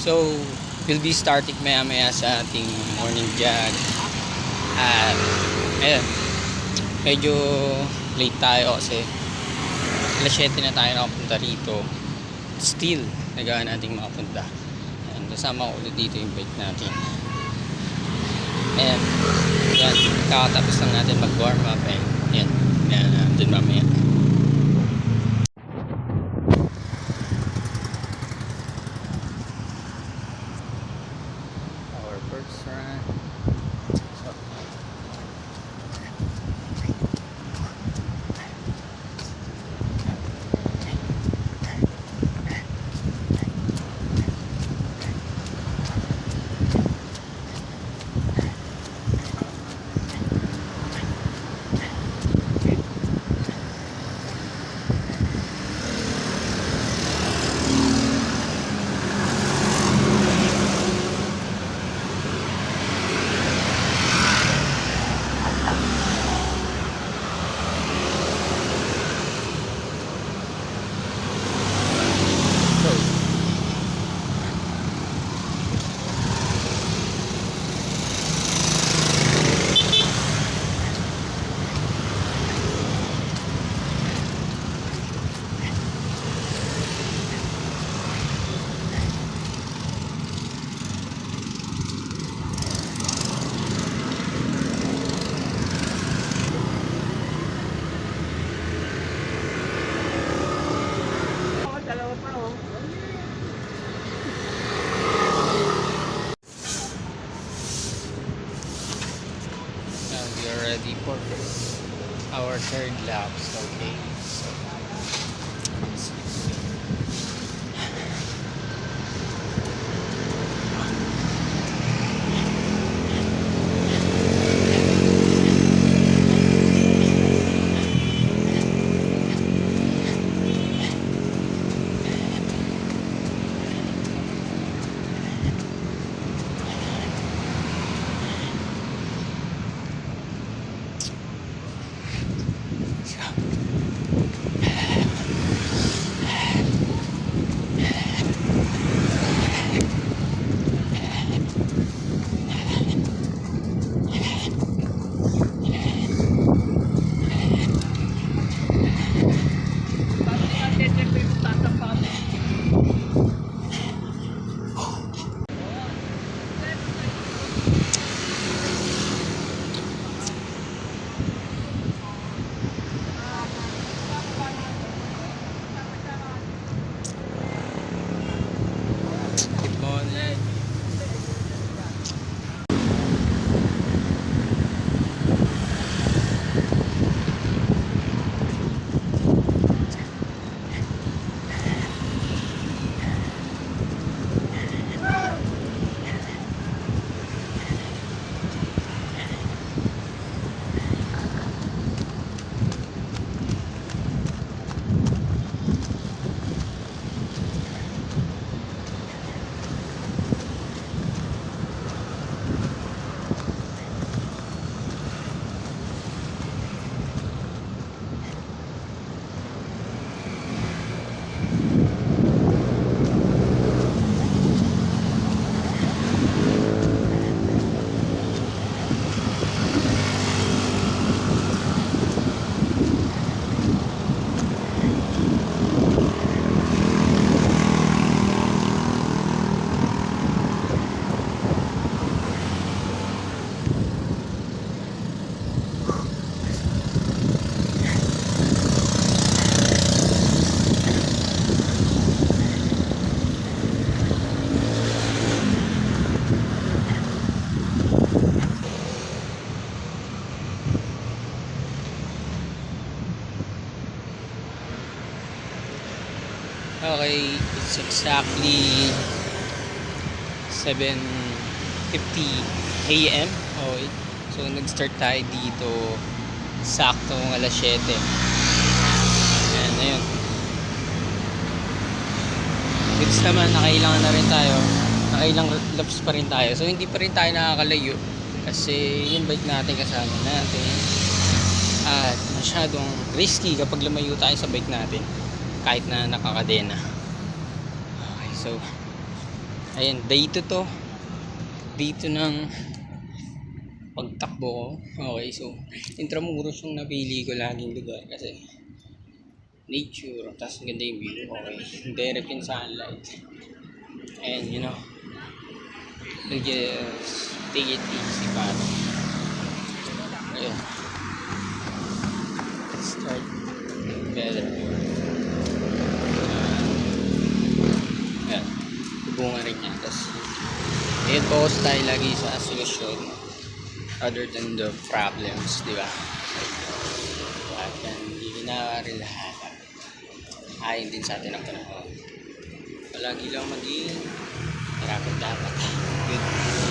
So, we'll be starting maya-maya sa ating morning jog. At, ayun, medyo late tayo kasi alas 7 na tayo nakapunta rito. Still, nagawa nating makapunta. And kasama ko ulit dito yung bike natin. And, yan, kakatapos lang natin mag-warm up. And, yan, natin mamaya. Our first run. So, now we are ready for our third laps. Okay, so let's see. Good morning. Okay, it's exactly 7:50 AM. Okay. So nag-start tayo dito saktong alas 7. Ayan, ayun. Goods naman, nakailangan na rin tayo. Nakailang laps pa rin tayo. So hindi pa rin tayo nakakalayo kasi yung bike natin kasama natin. At masyadong risky kapag lumayo tayo sa bike natin kahit na nakakadena. Okay, so Ayan, dito to. Dito ng pagtakbo ko. Okay, so Intramuros yung napili ko laging lugar kasi nature, tapos ganda yung view. Okay, direct yung sunlight. And you know, we'll just take it easy para. Ayun, start better. Ayan, hubungan rin niya. Tapos, ayun, focus tayo lagi sa solusyon other than the problems, di ba? At yan, hindi lahat. Ayon din sa atin ang panahon. Palagi lang maging dapat. Good.